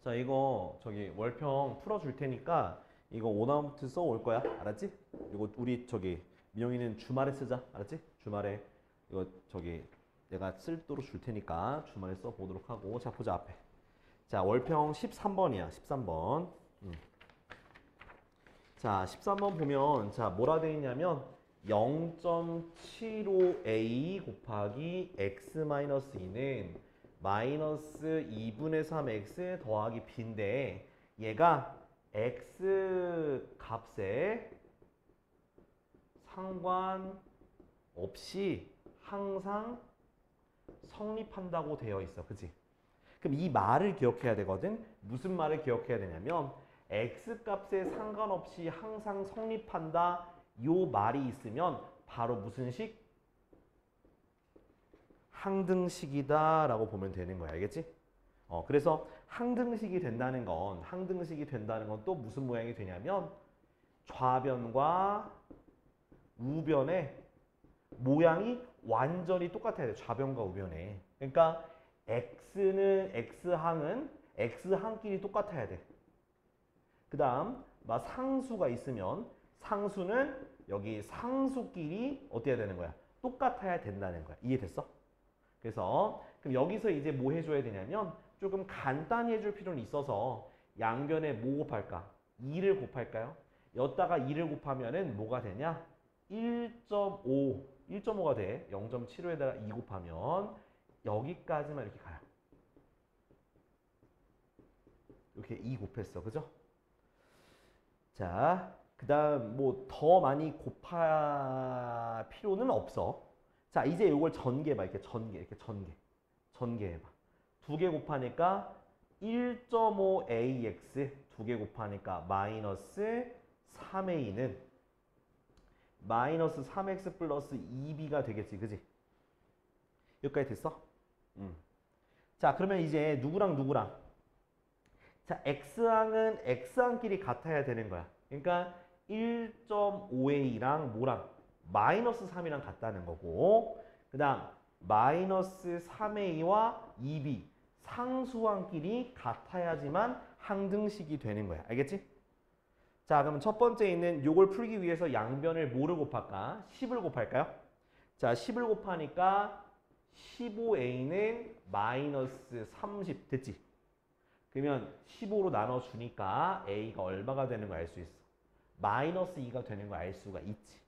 자, 이거 저기 월평 풀어줄 테니까 이거 오나부터 써올 거야. 알았지? 이거 우리 저기 민영이는 주말에 쓰자. 알았지? 주말에 이거 저기 내가 쓸도록 줄 테니까 주말에 써보도록 하고. 자, 보자 앞에. 자, 월평 13번이야. 13번. 자, 13번 보면 자, 뭐라 돼 있냐면 0.75a 곱하기 x-2는 마이너스 2분의 3x 더하기 b인데 얘가 x 값에 상관없이 항상 성립한다고 되어 있어. 그치? 그럼 이 말을 기억해야 되거든. 무슨 말을 기억해야 되냐면 x 값에 상관없이 항상 성립한다. 요 말이 있으면 바로 무슨 식? 항등식이다 라고 보면 되는 거야. 알겠지? 그래서 항등식이 된다는 건 또 무슨 모양이 되냐면 좌변과 우변의 모양이 완전히 똑같아야 돼. 좌변과 우변에. 그러니까 x항끼리 똑같아야 돼. 그 다음 상수가 있으면 상수는 여기 상수끼리 어떻게 해야 되는 거야? 똑같아야 된다는 거야. 이해됐어? 그래서 그럼 여기서 이제 뭐 해줘야 되냐면 조금 간단히 해줄 필요는 있어서 양변에 뭐 곱할까? 2를 곱할까요? 여기다가 2를 곱하면은 뭐가 되냐? 1.5가 돼. 0.75에다가 2 곱하면 여기까지만 이렇게 가요. 이렇게 2 곱했어. 그죠? 자, 그 다음 뭐 더 많이 곱할 필요는 없어. 자, 이제 이걸 전개해봐. 이렇게 전개해봐. 2개 곱하니까 1.5ax 2개 곱하니까 마이너스 3a는 마이너스 3x 플러스 2b가 되겠지. 그지? 여기까지 됐어? 자, 그러면 이제 누구랑 자, x항은 x항끼리 같아야 되는 거야. 그러니까 1.5a랑 뭐랑? 마이너스 3이랑 같다는 거고, 그 다음 마이너스 3a와 2b 상수항끼리 같아야지만 항등식이 되는 거야. 알겠지? 자, 그러면 첫 번째 있는 요걸 풀기 위해서 양변을 뭐를 곱할까? 10을 곱할까요? 자, 10을 곱하니까 15a는 마이너스 30 됐지? 그러면 15로 나눠주니까 a가 얼마가 되는 걸 알 수 있어? 마이너스 2가 되는 걸 알 수가 있지.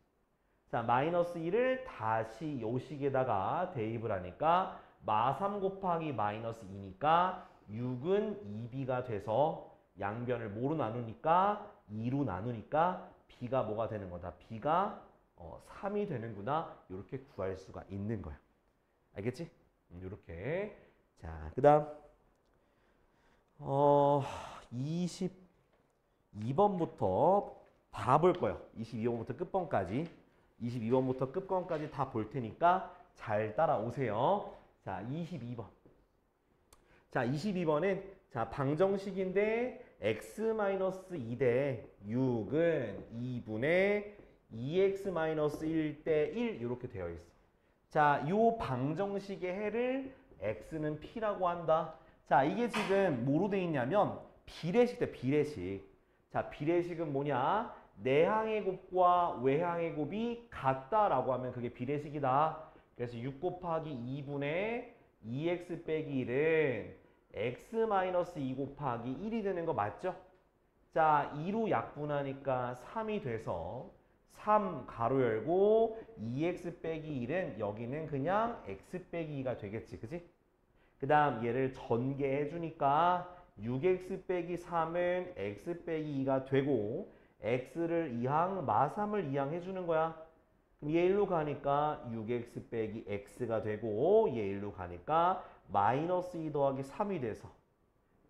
자, 마이너스 2를 다시 요 식에다가 대입을 하니까 마3 곱하기 마이너스 2니까 6은 2b가 돼서 양변을 뭐로 나누니까 2로 나누니까 b가 뭐가 되는 거다? b가 3이 되는구나. 이렇게 구할 수가 있는 거야. 알겠지? 이렇게. 자, 그 다음 22번부터 다 볼 거예요. 22번부터 끝번까지 다 볼 테니까 잘 따라오세요. 자, 22번. 자, 22번은 자, 방정식인데 x-2 대 6은 2분의 2x-1 대 1 이렇게 되어 있어. 자, 요 방정식의 해를 x는 p라고 한다. 자, 이게 지금 뭐로 돼 있냐면 비례식 돼, 비례식. 자, 비례식은 뭐냐? 내항의 곱과 외항의 곱이 같다라고 하면 그게 비례식이다. 그래서 6 곱하기 2분의 2x 빼기 1은 x-2 곱하기 1이 되는 거 맞죠? 자, 2로 약분하니까 3이 돼서 3 가로 열고 2x 빼기 1은 여기는 그냥 x 빼기 2가 되겠지. 그지? 그 다음 얘를 전개해 주니까 6x 빼기 3은 x 빼기 2가 되고 x를 2항, 마3을 2항 해주는 거야. 그럼 얘 1로 가니까 6x 빼기 x가 되고 얘 1로 가니까 마이너스 2 더하기 3이 돼서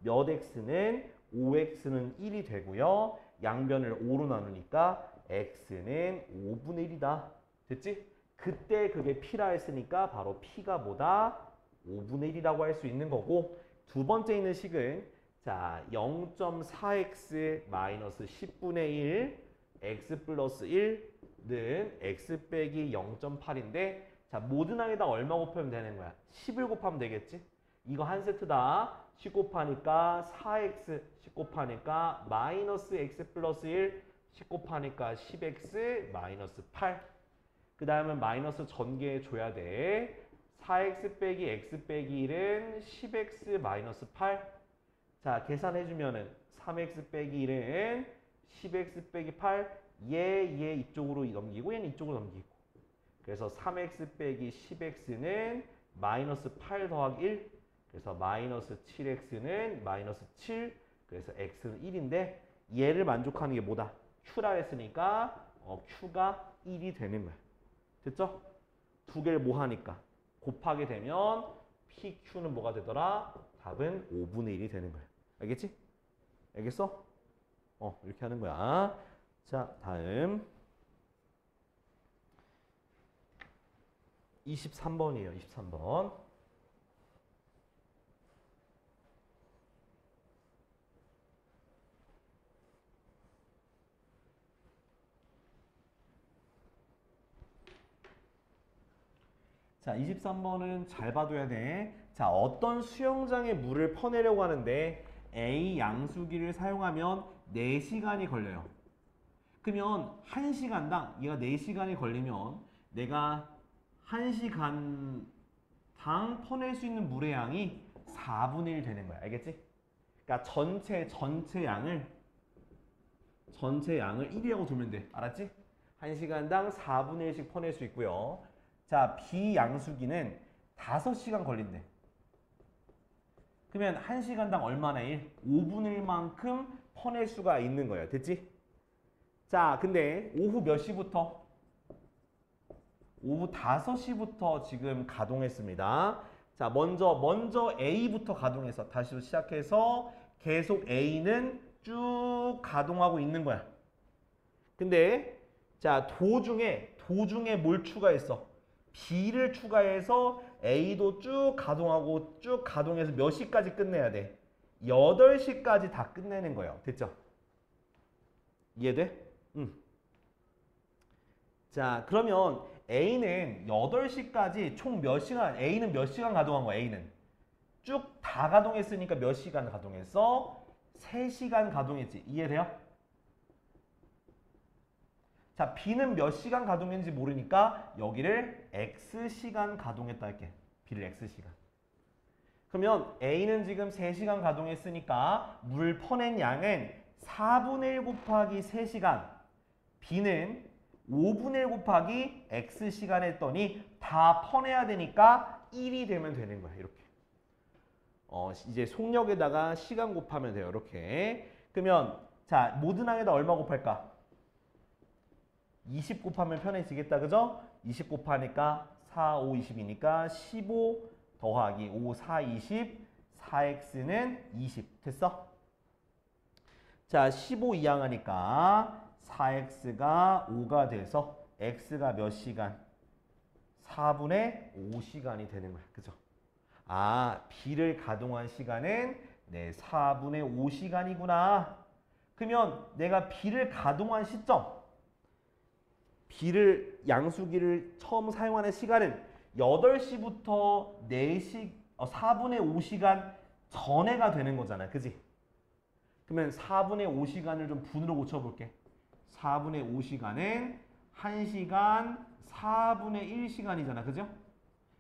몇 x는 5x는 1이 되고요. 양변을 5로 나누니까 x는 5분의 1이다. 됐지? 그때 그게 p라 했으니까 바로 p가 뭐다? 5분의 1이라고 할 수 있는 거고 두 번째 있는 식은 자 0.4x 마이너스 10분의 1 x 플러스 1는 x 빼기 0.8인데 자 모든 항에다 얼마 곱하면 되는 거야? 10을 곱하면 되겠지? 이거 한 세트다. 10 곱하니까 4x, 10 곱하니까 마이너스 x 플러스 1, 10 곱하니까 10x 마이너스 8. 그 다음에 마이너스 전개해 줘야 돼. 4x 빼기 x 빼기 1은 10x 마이너스 8. 자, 계산해주면은 3x 빼기 1은 10x 빼기 8. 얘 이쪽으로 넘기고 얘는 이쪽으로 넘기고. 그래서 3x 빼기 10x는 마이너스 8 더하기 1. 그래서 마이너스 7x는 마이너스 7. 그래서 x는 1인데 얘를 만족하는 게 뭐다? q라 했으니까 q가 1이 되는 거야. 됐죠? 두 개를 뭐 하니까? 곱하게 되면 PQ는 뭐가 되더라? 답은 5분의 1이 되는 거야. 알겠지? 알겠어? 이렇게 하는 거야. 자, 다음 23번이에요. 23번. 자, 23번은 잘 봐둬야 돼. 자, 어떤 수영장에 물을 퍼내려고 하는데 A 양수기를 사용하면 4시간이 걸려요. 그러면 1시간당 얘가 4시간이 걸리면 내가 1시간당 퍼낼 수 있는 물의 양이 4분의 1 되는 거야. 알겠지? 그러니까 전체 양을 1이라고 두면 돼. 알았지? 1시간당 4분의 1씩 퍼낼 수 있고요. 자, B 양수기는 5시간 걸린대. 그러면 1시간당 얼마나 1? 5분의 1만큼 퍼낼 수가 있는 거예요. 됐지? 자, 근데 오후 몇 시부터? 오후 5시부터 지금 가동했습니다. 자, 먼저 A부터 가동해서 다시 시작해서 계속 A는 쭉 가동하고 있는 거야. 근데 자, 도중에 뭘 추가했어? B를 추가해서 A도 쭉 가동해서 몇 시까지 끝내야 돼? 8시까지 다 끝내는 거예요. 됐죠? 이해돼? 자, 그러면 A는 8시까지 총 몇 시간, A는 몇 시간 가동한 거야, A는? 쭉 다 가동했으니까 몇 시간 가동했어? 3시간 가동했지. 이해돼요? 자, B는 몇 시간 가동했는지 모르니까 여기를 X시간 가동했다 할게. B를 X시간. 그러면 A는 지금 3시간 가동했으니까 물 퍼낸 양은 4분의 1 곱하기 3시간. B는 5분의 1 곱하기 X시간 했더니 다 퍼내야 되니까 1이 되면 되는 거야. 이렇게. 이제 속력에다가 시간 곱하면 돼요. 이렇게. 그러면 자, 모든 항에다 얼마 곱할까? 20 곱하면 편해지겠다. 그죠? 20 곱하니까 4, 5, 20이니까 15 더하기 5, 4, 20. 4x는 20. 됐어? 자, 15 이항하니까 4x가 5가 돼서 x가 몇 시간? 4분의 5시간이 되는 거야. 그죠? 아, B를 가동한 시간은 4분의 5시간이구나. 그러면 내가 B를 가동한 시점, 양수기를 처음 사용하는 시간은 8시부터 4분의 5시간 전에가 되는 거잖아. 그지? 그러면 4분의 5시간을 좀 분으로 고쳐볼게. 4분의 5시간은 1시간 4분의 1시간이잖아. 그죠?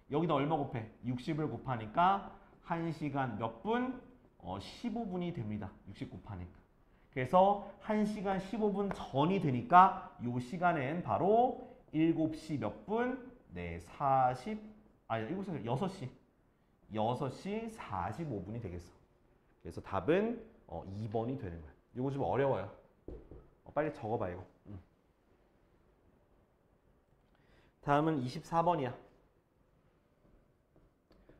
여기다 얼마 곱해? 60을 곱하니까 1시간 몇 분? 15분이 됩니다. 60 곱하니까. 그래서 1시간 15분 전이 되니까 이 시간은 바로 7시 몇 분? 6시 45분이 되겠어. 그래서 답은 2번이 되는 거야. 이거 좀 어려워요. 빨리 적어봐 이거. 다음은 24번이야.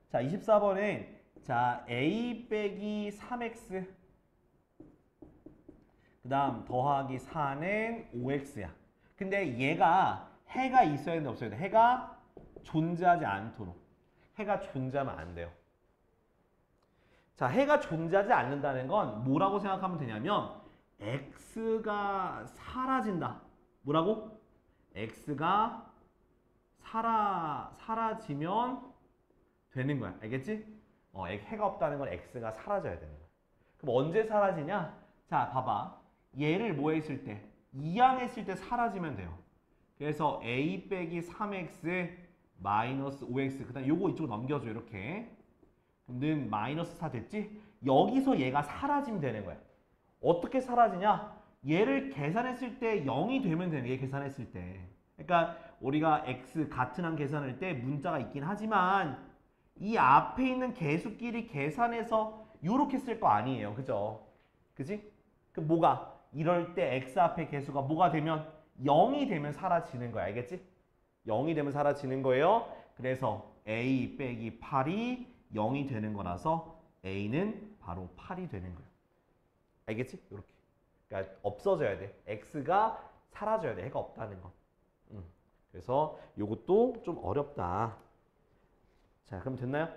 자, 24번은 자, A 빼기 3x 그 다음 더하기 4는 5x야. 근데 얘가 해가 있어야 되는데 없어야 돼? 해가 존재하지 않도록. 해가 존재하면 안 돼요. 자, 해가 존재하지 않는다는 건 뭐라고 생각하면 되냐면 x가 사라진다. 뭐라고? x가 사라지면 되는 거야. 알겠지? 해가 없다는 건 x가 사라져야 되는 거야. 그럼 언제 사라지냐? 자, 봐봐. 얘를 뭐 했을 때? 이항했을 때 사라지면 돼요. 그래서 a 빼기 3x 마이너스 5x 그 다음 요거 이쪽으로 넘겨줘 이렇게. 는 마이너스 4 됐지? 여기서 얘가 사라지면 되는 거야. 어떻게 사라지냐? 얘를 계산했을 때 0이 되면 되는 거야. 얘 계산했을 때. 그러니까 우리가 x 같은 한 계산할 때 문자가 있긴 하지만 이 앞에 있는 개수끼리 계산해서 요렇게 쓸 거 아니에요. 그죠? 그지? 그럼 뭐가? 이럴 때 x 앞에 개수가 뭐가 되면 0이 되면 사라지는 거야. 알겠지? 0이 되면 사라지는 거예요. 그래서 a 빼기 8이 0이 되는 거라서 a는 바로 8이 되는 거예요. 알겠지? 이렇게. 그러니까 없어져야 돼. x가 사라져야 돼. 해가 없다는 거. 그래서 이것도 좀 어렵다. 자, 그럼 됐나요?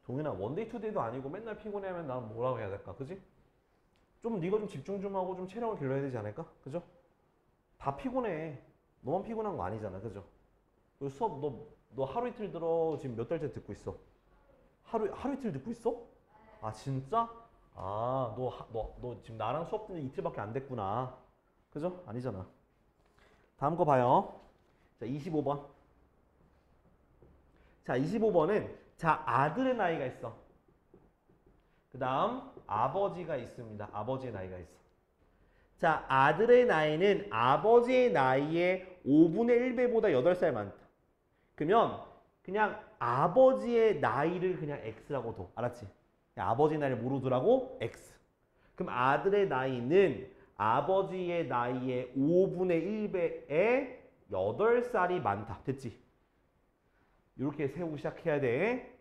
동현아, 원데이 투데이도 아니고 맨날 피곤해하면 난 뭐라고 해야 될까? 그지? 좀 네가 좀 집중 좀 하고 좀 체력을 길러야 되지 않을까? 그죠? 다 피곤해. 너만 피곤한 거 아니잖아. 그죠? 수업 너 하루 이틀 들어 지금 몇 달째 듣고 있어? 하루 이틀 듣고 있어? 아, 진짜? 아, 너 지금 나랑 수업 듣는 이틀밖에 안 됐구나. 그죠? 아니잖아. 다음 거 봐요. 자, 25번. 자, 25번은 자, 아들의 나이가 있어. 그 다음 아버지가 있습니다. 아버지의 나이가 있어. 자, 아들의 나이는 아버지의 나이의 5분의 1배보다 8살 많다. 그러면 그냥 아버지의 나이를 그냥 x라고 둬. 알았지? 그냥 아버지의 나이를 뭐로 두라고? x. 그럼 아들의 나이는 아버지의 나이의 5분의 1배에 8살이 많다. 됐지? 이렇게 세우고 시작해야 돼.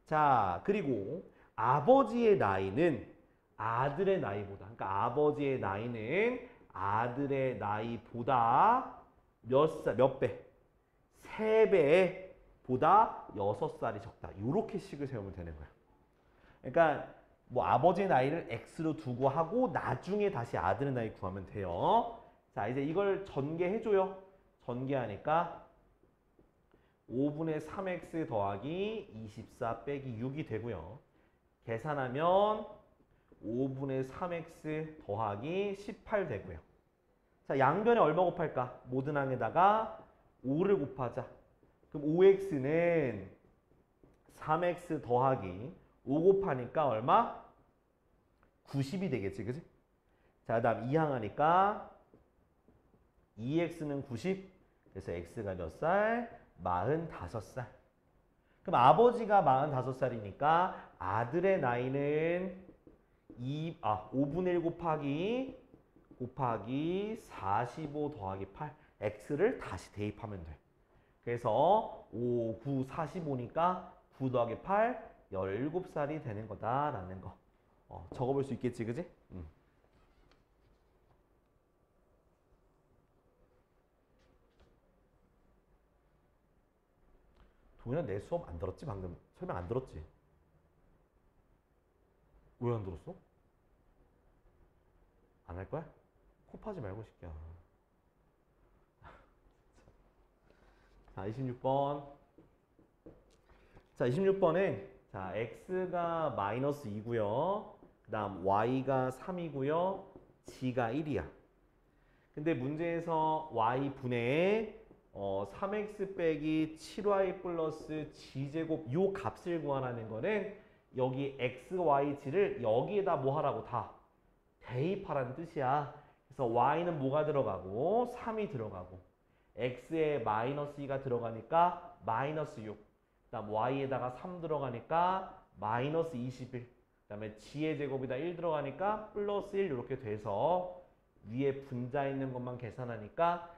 자, 그리고 아버지의 나이는 아들의 나이보다, 그러니까 아버지의 나이는 아들의 나이보다 몇 배? 3배 보다 6살이 적다. 이렇게 식을 세우면 되는 거야. 그러니까 뭐 아버지의 나이를 x로 두고 하고 나중에 다시 아들의 나이 구하면 돼요. 자, 이제 이걸 전개해줘요. 전개하니까 5분의 3x 더하기 24 빼기 6이 되고요. 계산하면 5분의 3x 더하기 18 되고요. 자, 양변에 얼마 곱할까? 모든 항에다가 5를 곱하자. 그럼 5x는 3x 더하기 5 곱하니까 얼마? 90이 되겠지, 그지? 자, 그 다음 2항 하니까 2x는 90. 그래서 x가 몇 살? 45살. 그럼 아버지가 45살이니까 아들의 나이는 5분의 1 곱하기 45 더하기 8. x를 다시 대입하면 돼. 그래서 5, 9, 45니까 9 더하기 8, 17살이 되는 거다라는 거. 적어볼 수 있겠지, 그지? 동현아, 내 수업 안 들었지? 방금 설명 안 들었지? 왜 안 들었어? 안 할 거야? 코 파지 말고 시켜. 자, 26번. 자, 26번에 자, x가 마이너스 2고요. 그 다음 y가 3이고요. g가 1이야. 근데 문제에서 y분의 3x 빼기 7y 플러스 g제곱 요 값을 구하라는 거는 여기 x, y, g를 여기에다 뭐 하라고 다 대입하라는 뜻이야. 그래서 y는 뭐가 들어가고 3이 들어가고 x에 마이너스 2가 들어가니까 마이너스 6. 그 다음 y에다가 3 들어가니까 마이너스 21. 그 다음에 g의 제곱에다 1 들어가니까 플러스 1 이렇게 돼서 위에 분자 있는 것만 계산하니까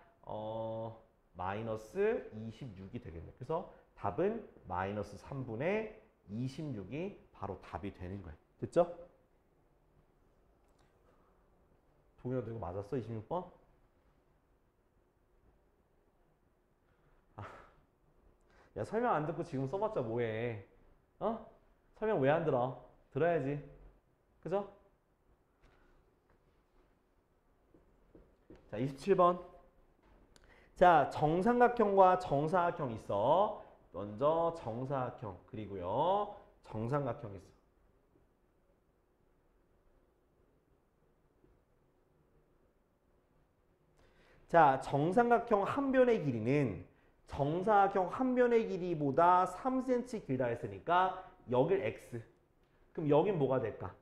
마이너스 26이 되겠네. 그래서 답은 마이너스 3분의 26이 바로 답이 되는 거예요. 됐죠? 동현아, 너 이거 맞았어? 26번? 야, 설명 안 듣고 지금 써봤자 뭐해? 설명 왜 안 들어? 들어야지. 그죠? 자, 27번. 자, 정삼각형과 정사각형 있어. 먼저 정사각형 그리고요. 정삼각형 있어. 자, 정삼각형 한 변의 길이는 정사각형 한 변의 길이보다 3cm 길다 했으니까 여길 x. 그럼 여긴 뭐가 될까?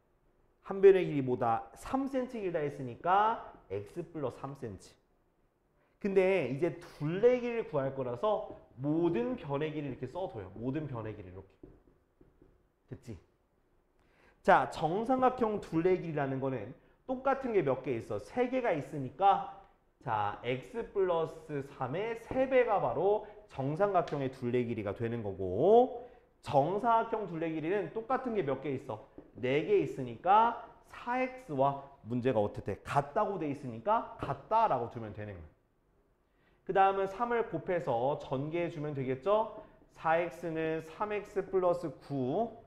한 변의 길이보다 3cm 길다 했으니까 x 플러스 3cm. 근데 이제 둘레 길이를 구할 거라서 모든 변의 길이를 이렇게 써둬요. 모든 변의 길이 이렇게. 됐지? 자, 정삼각형 둘레 길이라는 거는 똑같은 게 몇 개 있어? 3개가 있으니까 자, x 플러스 3의 3배가 바로 정삼각형의 둘레 길이가 되는 거고 정사각형 둘레 길이는 똑같은 게 몇 개 있어? 4개 있으니까 4x와 문제가 어떻게 돼? 같다고 돼 있으니까 같다라고 두면 되는 거야. 그 다음은 3을 곱해서 전개해 주면 되겠죠? 4x는 3x 플러스 9.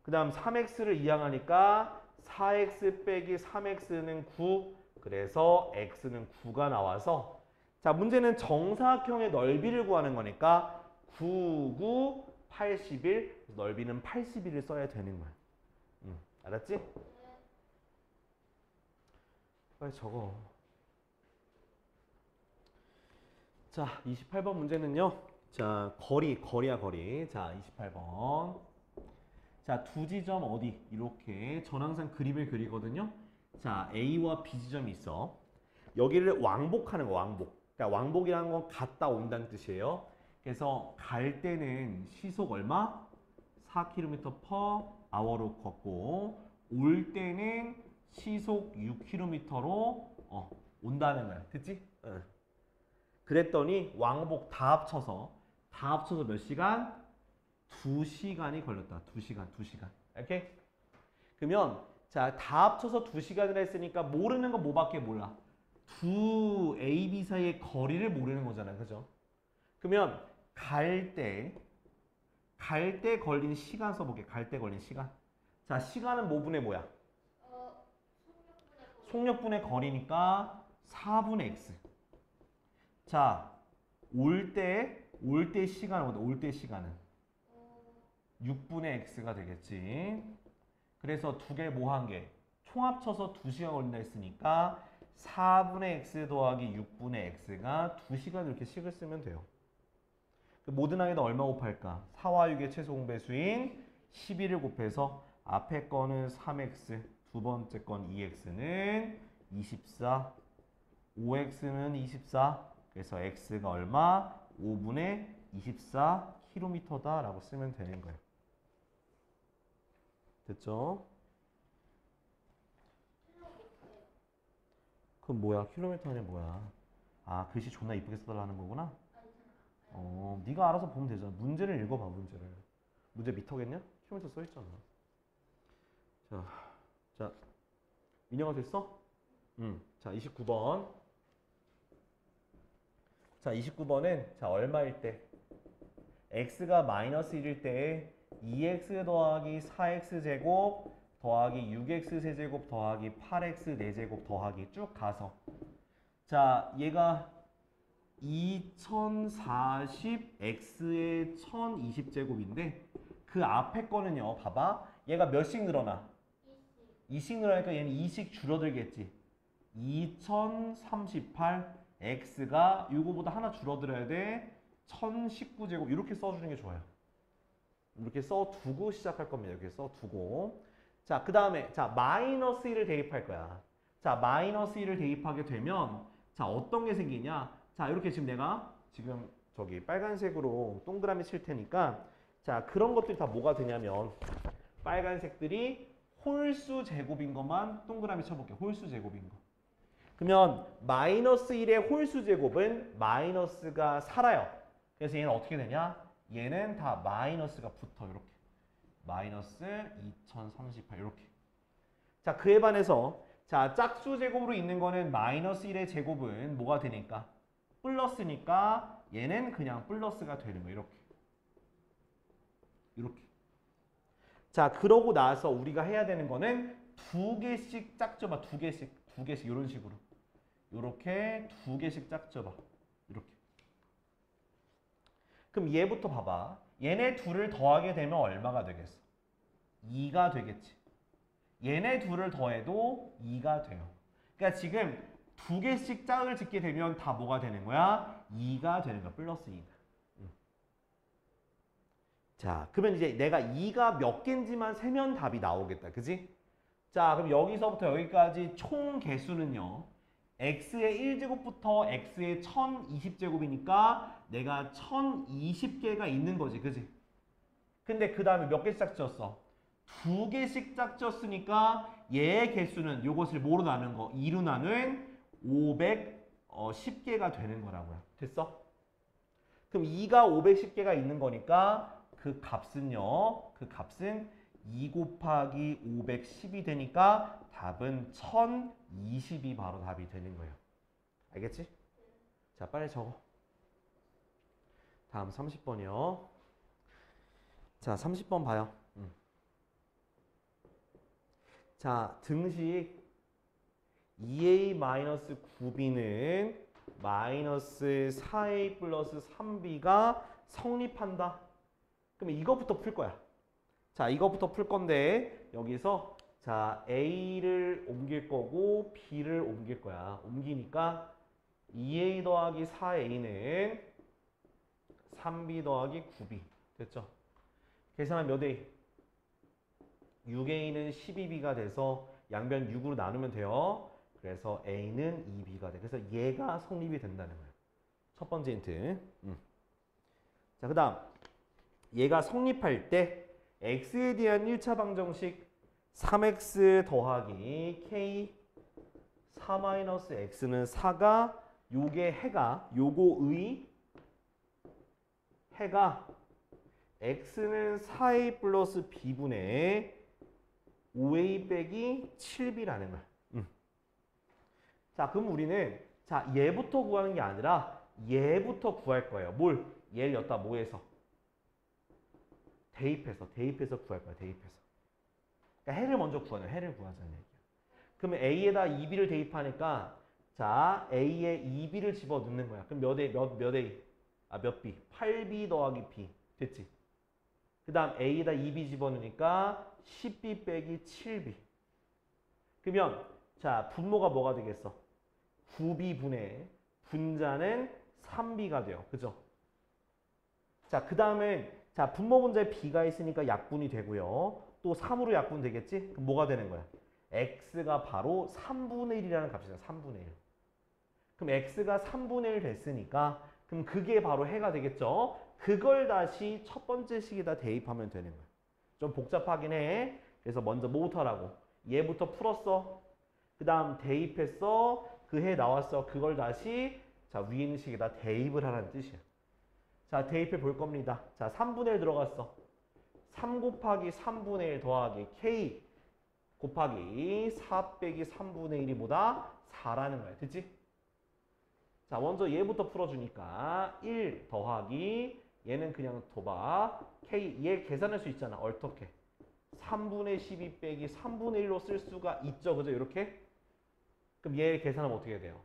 그 다음 3x를 이항하니까 4x 빼기 3x는 9. 그래서 x는 9가 나와서 자, 문제는 정사각형의 넓이를 구하는 거니까 9, 9, 81. 넓이는 81을 써야 되는 거야. 알았지? 빨리 적어. 자, 28번 문제는요. 자, 거리야, 거리. 자, 28번. 자, 두 지점 어디? 이렇게 전 항상 그림을 그리거든요. 자, A와 B 지점이 있어. 여기를 왕복하는 거, 왕복. 그러니까 왕복이라는 건 갔다 온다는 뜻이에요. 그래서 갈 때는 시속 얼마? 4km/h로 걷고 올 때는 시속 6km로 온다는 거야. 됐지? 응. 그랬더니 왕복 다 합쳐서 몇 시간? 2시간이 걸렸다. 2시간. 오케이? 그러면 자, 다 합쳐서 2시간을 했으니까 모르는 건 뭐밖에 몰라? 두 A, B 사이의 거리를 모르는 거잖아요. 그죠? 그러면 갈 때 걸린 시간 써볼게. 갈 때 걸린 시간. 자, 시간은 뭐분의 뭐야? 속력분의 거리니까 4분의 x. 자, 올 때 시간은 뭐다? 올 때 시간은 6분의 x가 되겠지. 그래서 두 개 뭐 한 개? 총 합쳐서 2시간 걸린다 했으니까 4분의 x 더하기 6분의 x가 2시간 이렇게 식을 쓰면 돼요. 모든 항에다 얼마 곱할까? 4와 6의 최소 공배수인 11을 곱해서 앞에 거는 3x, 두 번째 건 2x는 24, 5x는 24. 그래서 x가 얼마? 5분의 24km다 라고 쓰면 되는 거예요. 됐죠? 그럼 뭐야? 킬로미터 안에 뭐야? 아, 글씨 존나 이쁘게 써달라는 거구나? 네가 알아서 보면 되잖아. 문제를 읽어봐, 문제를. 문제 미터겠냐? 킬로미터 써있잖아. 자, 민영아 됐어? 자, 29번. 자, 29번은 자, 얼마일 때? x가 마이너스 1일 때 2x 더하기 4x 제곱 더하기 6x 세제곱 더하기 8x 4제곱 더하기 쭉 가서 자, 얘가 2040x의 1020제곱인데 그 앞에 거는요. 봐봐. 얘가 몇씩 늘어나? 2씩 늘어나니까 얘는 2씩 줄어들겠지. 2038 x가 이거보다 하나 줄어들어야 돼. 1019제곱 이렇게 써주는 게 좋아요. 이렇게 써두고 시작할 겁니다. 이렇게 써두고. 자, 그 다음에 자 마이너스 1을 대입할 거야. 자, 마이너스 1을 대입하게 되면 자, 어떤 게 생기냐. 자, 이렇게 지금 내가 지금 저기 빨간색으로 동그라미 칠 테니까 자, 그런 것들이 다 뭐가 되냐면 빨간색들이 홀수 제곱인 것만 동그라미 쳐볼게. 홀수 제곱인 거. 그러면 마이너스 1의 홀수 제곱은 마이너스가 살아요. 그래서 얘는 어떻게 되냐? 얘는 다 마이너스가 붙어. 이렇게. 마이너스 2038 이렇게. 자, 그에 반해서 자, 짝수 제곱으로 있는 거는 마이너스 1의 제곱은 뭐가 되니까? 플러스니까 얘는 그냥 플러스가 되는 거예요. 이렇게. 이렇게. 자, 그러고 나서 우리가 해야 되는 거는 두 개씩 짝져봐. 두 개씩 이런 식으로. 요렇게 두 개씩 짝져봐. 이렇게. 그럼 얘부터 봐봐. 얘네 둘을 더하게 되면 얼마가 되겠어? 2가 되겠지. 얘네 둘을 더해도 2가 돼요. 그러니까 지금 두 개씩 짝을 짓게 되면 다 뭐가 되는 거야? 2가 되는 거야. 플러스 2가. 자, 그러면 이제 내가 2가 몇 개인지만 세면 답이 나오겠다. 그지? 자, 그럼 여기서부터 여기까지 총 개수는요. x의 1제곱부터 x의 1020제곱이니까 내가 1020개가 있는 거지. 그지? 근데 그 다음에 몇 개씩 짝지었어? 두 개씩 짝지었으니까 얘의 개수는 요것을 뭐로 나눈 거? 2로 나눈 510개가 되는 거라고요. 됐어? 그럼 2가 510개가 있는 거니까 그 값은요. 그 값은 2 곱하기 510이 되니까 답은 1020이 바로 답이 되는 거예요. 알겠지? 자, 빨리 적어. 다음 30번이요. 자, 30번 봐요. 자, 등식 2a-9b는 마이너스 4a 플러스 3b가 성립한다. 그러면 이거부터 풀 거야. 자, 이거부터 풀 건데 여기서 자, a를 옮길 거고 b를 옮길 거야. 옮기니까 2a 더하기 4a는 3b 더하기 9b. 됐죠? 계산하면 몇 a? 6a는 12b가 돼서 양변 6으로 나누면 돼요. 그래서 a는 2b가 돼. 그래서 얘가 성립이 된다는 거예요. 첫 번째 힌트. 자, 그 다음 얘가 성립할 때 x에 대한 1차 방정식 3x 더하기 k 4-x는 4가 요게 해가 요거의 해가 x는 4a 플러스 b분의 5a 빼기 7b라는 거야. 자, 그럼 우리는 자 얘부터 구하는 게 아니라 얘부터 구할 거예요. 뭘? 얘를 여기다 뭐해서? 대입해서 구할 거야. 대입해서. 그러니까 해를 먼저 구하는 해를 구하자는 얘기야. 그러면 a에다 2b를 대입하니까 자 a에 2b를 집어 넣는 거야. 그럼 몇 a? 몇 b? 8b 더하기 b. 됐지? 그 다음 a에다 2b 집어넣으니까 10b 빼기 7b. 그러면 자 분모가 뭐가 되겠어? 9b분의 분자는 3b가 돼요. 그죠? 자, 그 다음에 자 분모 분자에 b가 있으니까 약분이 되고요. 또 3으로 약분 되겠지? 그럼 뭐가 되는 거야? x가 바로 3분의 1이라는 값이잖아. 3분의 1. 그럼 x가 3분의 1 됐으니까 그럼 그게 바로 해가 되겠죠? 그걸 다시 첫 번째 식에다 대입하면 되는 거야. 좀 복잡하긴 해. 그래서 먼저 뭐부터 하라고? 얘부터 풀었어. 그 다음 대입했어. 그 해 나왔어. 그걸 다시 자 위에 있는 식에다 대입을 하라는 뜻이야. 자 대입해 볼 겁니다. 자 3분의 1 들어갔어. 3 곱하기 3분의 1 더하기 k 곱하기 4 빼기 3분의 1이 뭐다? 4라는 거야. 됐지? 자 먼저 얘부터 풀어주니까 1 더하기 얘는 그냥 둬봐. k 얘 계산할 수 있잖아. 어떻게? 3분의 12 빼기 3분의 1로 쓸 수가 있죠. 그죠? 이렇게? 그럼 얘 계산하면 어떻게 돼요?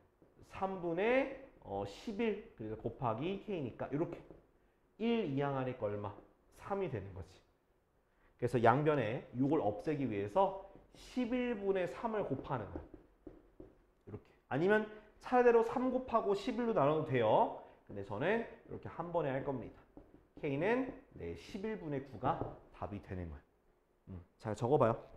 3분의 11 그래서 곱하기 k니까 이렇게 1 이항 하니까 얼마? 3이 되는 거지. 그래서 양변에 6을 없애기 위해서 11분의 3을 곱하는 거야. 이렇게. 아니면 차례대로 3 곱하고 11로 나눠도 돼요. 근데 저는 이렇게 한 번에 할 겁니다. k는 네, 11분의 9가 답이 되는 거예요. 잘 적어봐요.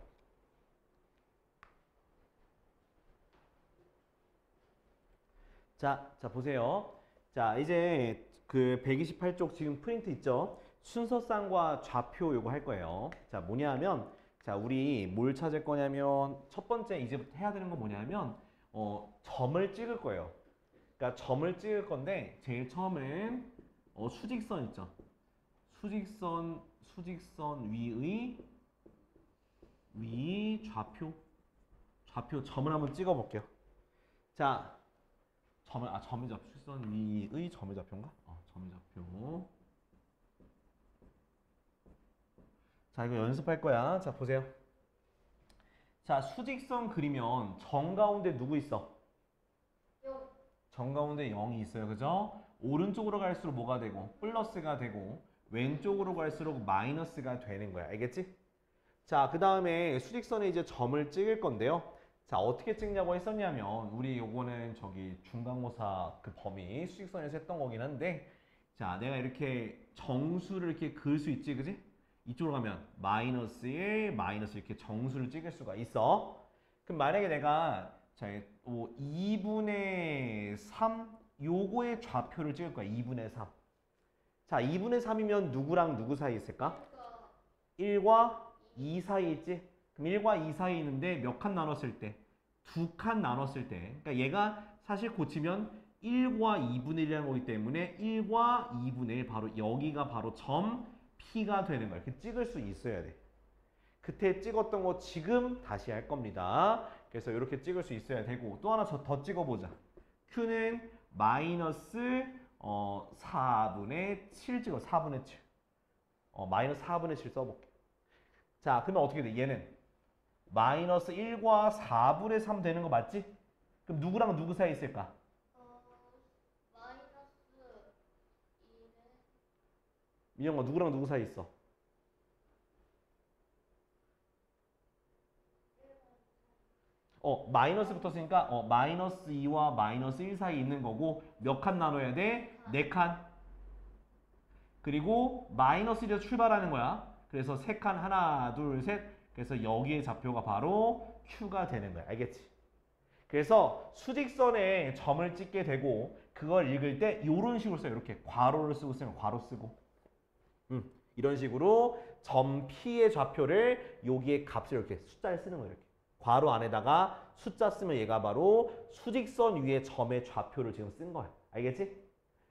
자 보세요. 자 이제 그 128쪽 지금 프린트 있죠? 순서쌍과 좌표 요거 할 거예요. 자 뭐냐면 자 우리 뭘 찾을 거냐면 첫 번째 이제부터 해야 되는 건 뭐냐면 점을 찍을 거예요. 그러니까 점을 찍을 건데 제일 처음엔 수직선 있죠? 수직선 위의 좌표 점을 한번 찍어 볼게요. 자 점의 좌표 수직선 위의 점의 좌표인가? 점의 좌표. 자 이거 연습할 거야. 자 보세요. 자 수직선 그리면 점 가운데 누구 있어? 정가운데 0이 있어요. 그죠? 오른쪽으로 갈수록 뭐가 되고 플러스가 되고 왼쪽으로 갈수록 마이너스가 되는 거야. 알겠지? 자, 그 다음에 수직선에 이제 점을 찍을 건데요. 자, 어떻게 찍냐고 했었냐면 우리 요거는 저기 중간고사 그 범위 수직선에서 했던 거긴 한데 자, 내가 이렇게 정수를 이렇게 그을 수 있지, 그지? 이쪽으로 가면 마이너스 1, 마이너스 이렇게 정수를 찍을 수가 있어. 그럼 만약에 내가 자, 2분의 3 요거의 좌표를 찍을 거야. 2분의 3. 자, 2분의 3이면 누구랑 누구 사이 있을까? 1과 2 사이 있지? 그럼 1과 2 사이 있는데 몇 칸 나눴을 때? 2칸 나눴을 때. 그러니까 얘가 사실 고치면 1과 2분의 1이라는 거기 때문에 1과 2분의 1 바로 여기가 바로 점 P가 되는 거야. 이렇게 찍을 수 있어야 돼. 그때 찍었던 거 지금 다시 할 겁니다. 그래서 이렇게 찍을 수 있어야 되고 또 하나 더 찍어보자. Q는 마이너스 4분의 7 찍어. 4분의 7. 마이너스 4분의 7 써볼게. 자, 그러면 어떻게 돼? 얘는 마이너스 1과 4분의 3 되는 거 맞지? 그럼 누구랑 누구 사이 있을까? 마이너스 2는 민영아 누구랑 누구 사이 있어? 마이너스 붙었으니까 마이너스 2와 마이너스 1 사이 있는 거고 몇 칸 나눠야 돼? 4칸. 그리고 마이너스 1에서 출발하는 거야. 그래서 3칸 하나, 둘, 셋. 그래서 여기의 좌표가 바로 Q가 되는 거야. 알겠지? 그래서 수직선에 점을 찍게 되고 그걸 읽을 때 이런 식으로 써요. 이렇게 괄호를 쓰고 쓰면 괄호 쓰고. 이런 식으로 점 P의 좌표를 여기에 값을 이렇게 숫자를 쓰는 거예요. 이렇게. 괄호 안에다가 숫자 쓰면 얘가 바로 수직선 위에 점의 좌표를 지금 쓴 거야. 알겠지?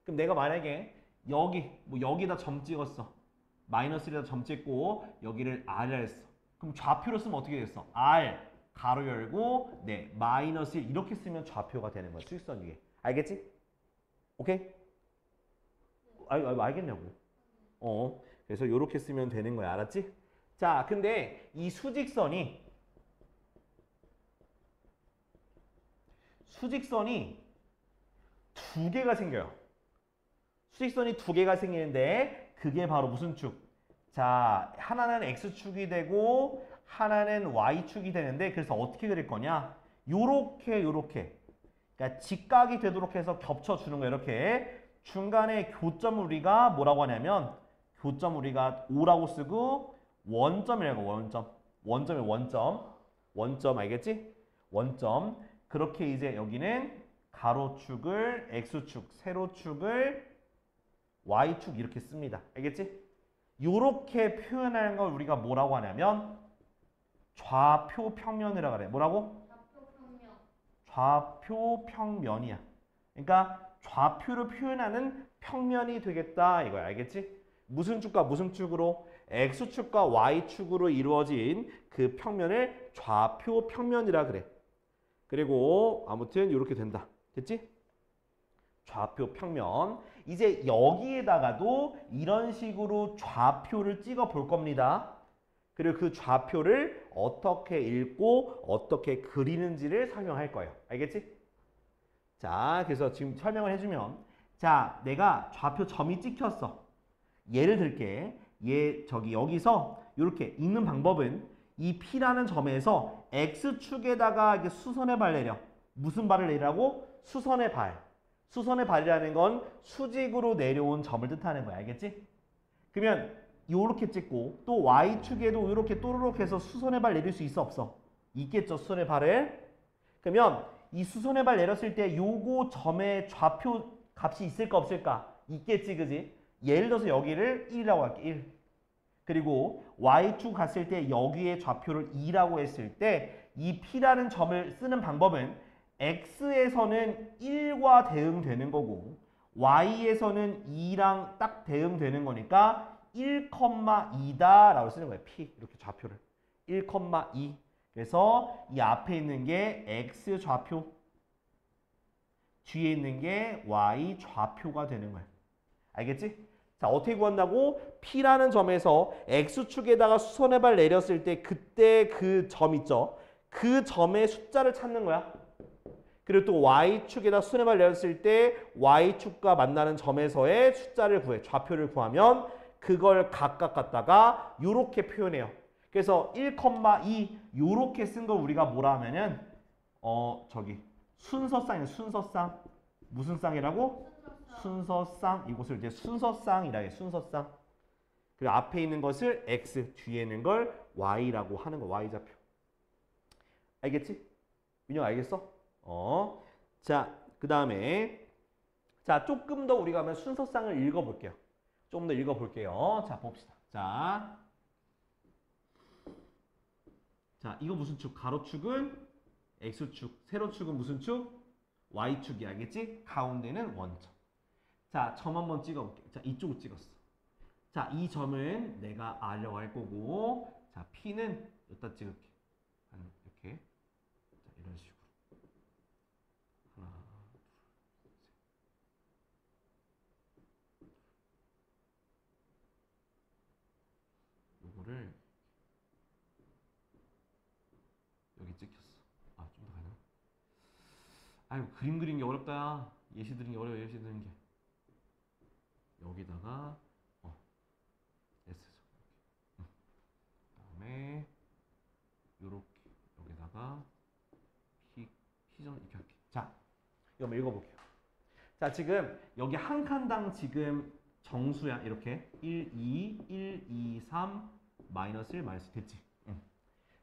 그럼 내가 만약에 여기다 점 찍었어. 마이너스 1에다 점 찍고 여기를 R이라 했어. 그럼 좌표로 쓰면 어떻게 됐어? R 가로 열고 네 마이너스 1 이렇게 쓰면 좌표가 되는 거야. 수직선 위에. 알겠지? 오케이? 알겠냐고. 그래서 이렇게 쓰면 되는 거야. 알았지? 자, 근데 이 수직선이 두 개가 생겨요. 수직선이 두 개가 생기는데 그게 바로 무슨 축? 자, 하나는 X축이 되고 하나는 Y축이 되는데 그래서 어떻게 그릴 거냐? 요렇게 그러니까 직각이 되도록 해서 겹쳐주는 거예요. 이렇게 중간에 교점을 우리가 뭐라고 하냐면 교점 우리가 O라고 쓰고 원점이라고 원점 알겠지? 원점. 그렇게 이제 여기는 가로축을 X축, 세로축을 Y축 이렇게 씁니다. 알겠지? 요렇게 표현하는 걸 우리가 뭐라고 하냐면 좌표평면이라고 그래. 뭐라고? 좌표평면이야. 그러니까 좌표를 표현하는 평면이 되겠다 이거야. 알겠지? 무슨 축과 무슨 축으로? X축과 Y축으로 이루어진 그 평면을 좌표평면이라 그래. 그리고 아무튼 이렇게 된다. 됐지? 좌표평면. 이제 여기에다가도 이런 식으로 좌표를 찍어 볼 겁니다. 그리고 그 좌표를 어떻게 읽고 어떻게 그리는지를 설명할 거예요. 알겠지? 자, 그래서 지금 설명을 해주면 자, 내가 좌표 점이 찍혔어. 예를 들게. 여기서 이렇게 읽는 방법은 이 P라는 점에서 X축에다가 이렇게 수선의 발 내려. 무슨 발을 내리라고? 수선의 발. 수선의 발이라는 건 수직으로 내려온 점을 뜻하는 거야. 알겠지? 그러면 요렇게 찍고 또 Y축에도 이렇게 또르륵 해서 수선의 발 내릴 수 있어 없어? 있겠죠. 수선의 발을. 그러면 이 수선의 발 내렸을 때 요거 점의 좌표 값이 있을까 없을까? 있겠지. 그지? 예를 들어서 여기를 1이라고 할게. 1. 그리고 Y축 갔을 때 여기에 좌표를 2라고 했을 때 이 P라는 점을 쓰는 방법은 X에서는 1과 대응되는 거고 Y에서는 2랑 딱 대응되는 거니까 1,2다 라고 쓰는 거예요. P 이렇게 좌표를 1,2. 그래서 이 앞에 있는 게 X 좌표, 뒤에 있는 게 Y 좌표가 되는 거예요. 알겠지? 자, 어떻게 구한다고? P라는 점에서 X축에다가 수선의 발 내렸을 때 그때 그 점 있죠? 그 점의 숫자를 찾는 거야. 그리고 또 y축에다 수렴을 내렸을 때 y축과 만나는 점에서의 숫자를 구해. 좌표를 구하면 그걸 각각 갖다가 요렇게 표현해요. 그래서 1,2 요렇게 쓴 걸 우리가 뭐라 하면은 저기 순서쌍이에요. 순서쌍. 무슨 쌍이라고? 순서쌍. 이곳을 이제 순서쌍이라 해. 순서쌍. 그리고 앞에 있는 것을 x, 뒤에 있는 걸 y라고 하는 거. y좌표. 알겠지? 민영 알겠어? 자, 그 다음에 자, 조금 더 우리가 하면 순서쌍을 읽어볼게요. 좀 더 읽어볼게요. 자, 봅시다. 자, 이거 무슨 축? 가로축은 x축, 세로축은 무슨 축? y축이 알겠지? 가운데는 원점. 자, 점 한번 찍어볼게요. 자, 이쪽을 찍었어. 자, 이 점은 내가 R라고 할 거고, 자, P는 여기다 찍을게. 이렇게. 자, 이런 식으로. 하나, 둘, 셋. 요거를 여기 찍혔어. 아, 좀 더 가나? 아이고, 그림 그리는 게 어렵다. 예시 드는 게 어려워, 예시 드는 게. 여기다가 S죠. 그다음에 요렇게 여기다가 P점 이렇게 할게. 자, 이거 한번 읽어볼게요. 자, 지금 여기 한 칸당 지금 정수야. 이렇게 1, 2, 1, 2, 3, 마이너스 1, 마이너스 됐지?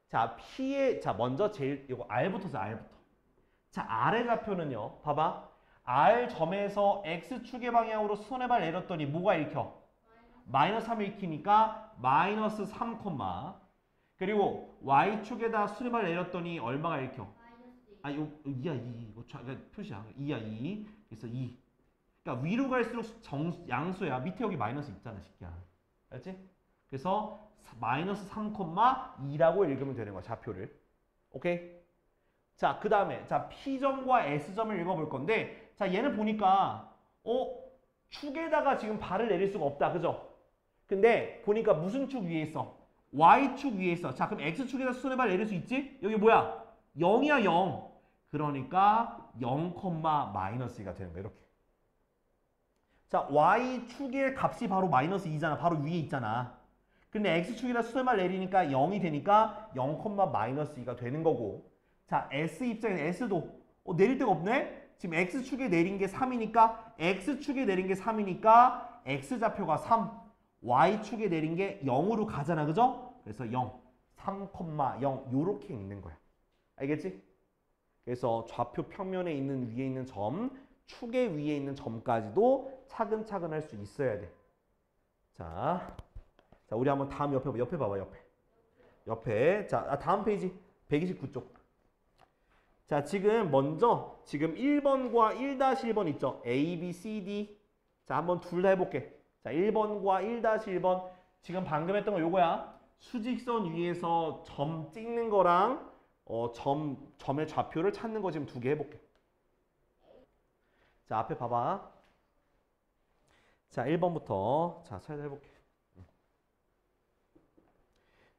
자, P의 자 먼저 제일 이거 R부터 써. R부터. 자, R의 좌표는요. 봐봐. R 점에서 X축의 방향으로 손해발 내렸더니 뭐가 읽혀? 마이너스 3 읽히니까 마이너스 3, 그리고 Y축에다 수렴을 내렸더니 얼마가 읽혀? 아, 요 2야 2. 이거 그러니까 표시야. 2야 2. 그래서 2. 그러니까 위로 갈수록 양수야. 밑에 여기 마이너스 있잖아, 새끼야. 알지? 그래서 마이너스 3,2라고 읽으면 되는 거야, 좌표를. 오케이? 자, 그 다음에 자 P점과 S점을 읽어볼 건데, 자, 얘는 보니까 축에다가 지금 발을 내릴 수가 없다, 그죠? 근데 보니까 무슨 축 위에 있어? Y축 위에 있어. 자, 그럼 X축에다 손해발 내릴 수 있지? 여기 뭐야? 0이야 0. 그러니까 0, 마이너스 2가 되는 거야, 이렇게. 자, Y축의 값이 바로 마이너스 2잖아. 바로 위에 있잖아. 근데 X축에다 수렴을 내리니까 0이 되니까 0, 마이너스 2가 되는 거고. 자, S 입장에서 S도 내릴 데가 없네? 지금 X축에 내린 게 3이니까 X축에 내린 게 3이니까 X좌표가 3. Y축에 내린 게 0으로 가잖아. 그죠? 그래서 0, 3,0 요렇게 읽는 거야. 알겠지? 그래서 좌표 평면에 있는 위에 있는 점, 축의 위에 있는 점까지도 차근차근 할 수 있어야 돼. 자, 우리 한번 다음 옆에 봐봐. 옆에. 자, 다음 페이지 129쪽. 자, 지금 먼저 지금 1번과 1-1번 있죠? A, B, C, D. 자, 한번 둘 다 해볼게. 자, 1번과 1-1번. 지금 방금 했던 거 요거야. 수직선 위에서 점 찍는 거랑 점의 좌표를 찾는 거 지금 두 개 해볼게. 자, 앞에 봐봐. 자, 1번부터 자, 차례 해볼게.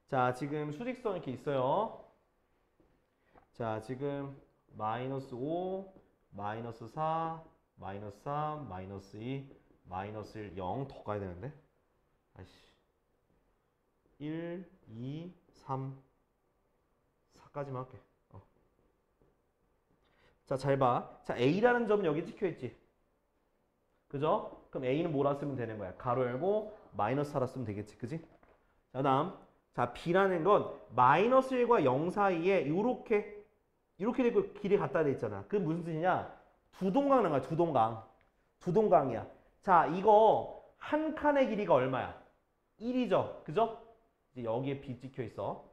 자, 지금 수직선 이렇게 있어요. 자, 지금 마이너스 5, 마이너스 4, 마이너스 3, 마이너스 2, 마이너스 1, 0 더 가야 되는데. 아이씨. 1, 2, 3, 4까지만 할게. 자, 잘 봐. 자, A라는 점은 여기 찍혀 있지. 그죠? 그럼 A는 뭐라 쓰면 되는 거야? 가로 열고 마이너스 4라 쓰면 되겠지. 그지? 자, 다음. 자, B라는 건 마이너스 1과 0 사이에 이렇게 되고 길이 갖다 돼 있잖아. 그게 무슨 뜻이냐? 두동강 나온 거야. 두동강이야. 자, 이거 한 칸의 길이가 얼마야? 1이죠. 그죠? 이제 여기에 B 찍혀 있어.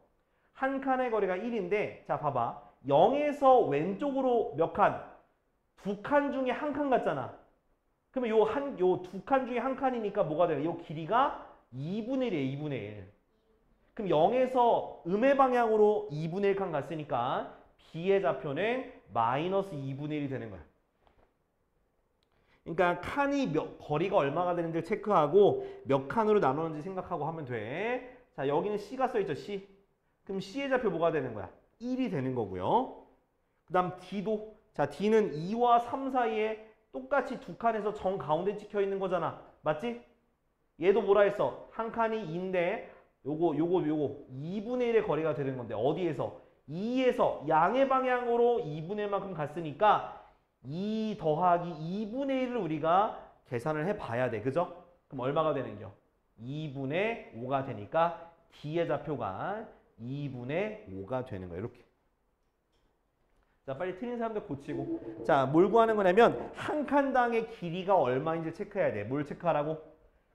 한 칸의 거리가 1인데, 자, 봐봐. 0에서 왼쪽으로 몇 칸? 두 칸 중에 한 칸 같잖아. 그러면 요 두 칸 중에 한 칸이니까 뭐가 돼요? 요 길이가 2분의 1이에요. 2분의 1. 그럼 0에서 음의 방향으로 2분의 1칸 갔으니까 B의 좌표는 마이너스 2분의 1이 되는 거야. 그러니까 거리가 얼마가 되는지 체크하고 몇 칸으로 나누는지 생각하고 하면 돼. 자, 여기는 C가 써있죠. C. 그럼 C의 좌표 뭐가 되는 거야? 1이 되는 거고요. 그 다음 D도 자, D는 2와 3 사이에 똑같이 두 칸에서 정 가운데 찍혀 있는 거잖아. 맞지? 얘도 뭐라 했어? 한 칸이 2인데 요거 2분의 1의 거리가 되는 건데 어디에서? 2에서 양의 방향으로 2분의 1만큼 갔으니까 2 더하기 2분의 1을 우리가 계산을 해봐야 돼. 그죠? 그럼 얼마가 되는겨? 2분의 5가 되니까 D의 좌표가 2분의 5가 되는 거야. 이렇게. 자, 빨리 틀린 사람들 고치고. 자, 뭘 구하는 거냐면 한 칸당의 길이가 얼마인지 체크해야 돼. 뭘 체크하라고?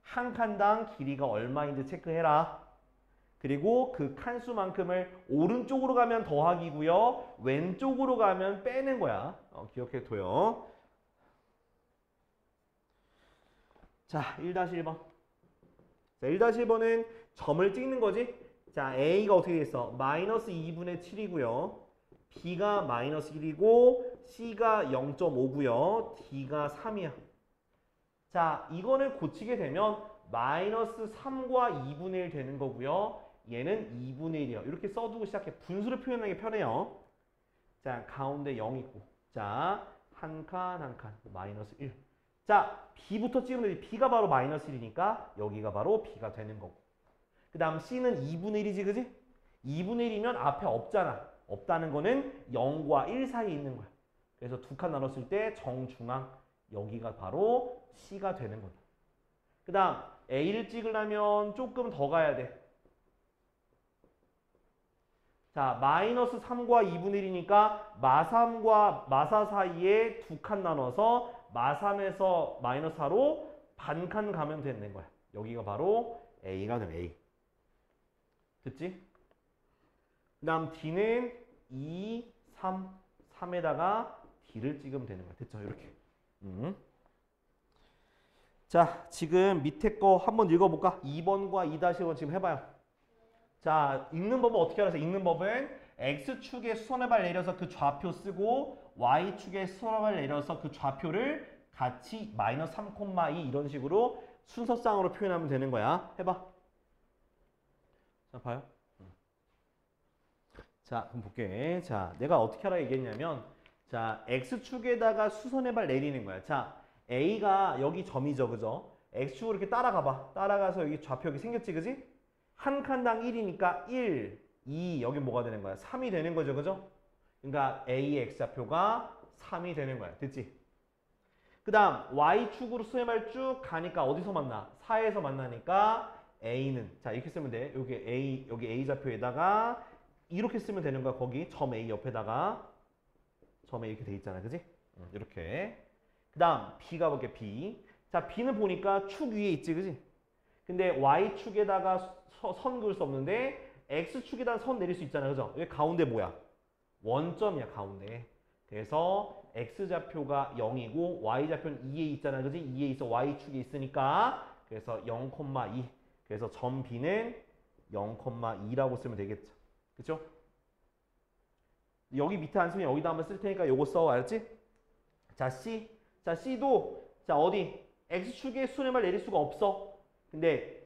한 칸당 길이가 얼마인지 체크해라. 그리고 그 칸수만큼을 오른쪽으로 가면 더하기고요. 왼쪽으로 가면 빼는 거야. 기억해둬요. 자, 1-1번. 자, 1-1번은 점을 찍는 거지. 자, A가 어떻게 됐어? 마이너스 2분의 7이고요. B가 마이너스 1이고 C가 0.5고요. D가 3이야. 자, 이거를 고치게 되면 마이너스 3과 2분의 1 되는 거고요. 얘는 2분의 1이요. 이렇게 써두고 시작해. 분수를 표현하기 편해요. 자, 가운데 0 있고. 자, 한 칸, 마이너스 1. 자, B부터 찍으면 되지. B가 바로 마이너스 1이니까 여기가 바로 B가 되는 거고. 그 다음 C는 2분의 1이지, 그지? 2분의 1이면 앞에 없잖아. 없다는 거는 0과 1 사이에 있는 거야. 그래서 두 칸 나눴을 때 정중앙 여기가 바로 C가 되는 거다. 그 다음 A를 찍으려면 조금 더 가야 돼. 자, 마이너스 3과 2분의 1이니까 마3과 마4 사이에 두 칸 나눠서 마3에서 마이너스 4로 반 칸 가면 되는 거야. 여기가 바로 A가 되면 A. 됐지? 그 다음 D는 2, 3, 3에다가 D를 찍으면 되는 거야. 됐죠? 이렇게. 자, 지금 밑에 거 한번 읽어볼까? 2번과 2-1번 지금 해봐요. 자, 읽는 법은 어떻게 알아서? 읽는 법은 X축에 수선의 발 내려서 그 좌표 쓰고 Y축에 수선의 발 내려서 그 좌표를 같이 마이너스 3,2 이런 식으로 순서상으로 표현하면 되는 거야. 해봐. 자, 봐요. 자, 그럼 볼게. 자, 내가 어떻게 하라 얘기했냐면, 자, X축에다가 수선의 발 내리는 거야. 자, A가 여기 점이죠, 그죠? X축으로 이렇게 따라가봐. 따라가서 여기 좌표 여기 생겼지, 그지? 한 칸당 1이니까 1, 2, 여기 뭐가 되는 거야? 3이 되는 거죠, 그죠? 그러니까 A의 X좌표가 3이 되는 거야. 됐지? 그 다음, Y축으로 수선의 발 쭉 가니까 어디서 만나? 4에서 만나니까 A는, 자, 이렇게 쓰면 돼. 여기 A 좌표에다가 이렇게 쓰면 되는 거야. 거기 점 A 옆에다가 점 A 이렇게 돼 있잖아. 그지? 이렇게. 그 다음 B가 볼게. B. 자, B는 보니까 축 위에 있지. 그지? 근데 Y축에다가 선 그을 수 없는데 X축에다 선 내릴 수 있잖아. 그죠? 여기 가운데 뭐야? 원점이야. 가운데. 그래서 X좌표가 0이고 Y좌표는 2에 있잖아. 그지? 2에 있어. Y축에 있으니까 그래서 0,2. 그래서 점 B는 0,2라고 쓰면 되겠죠. 그쵸? 여기 밑에 안 쓰면 여기다 한번 쓸 테니까 요거 써. 알았지? 자, C. 자, C도 자, 어디? X축에 수선의 발 내릴 수가 없어. 근데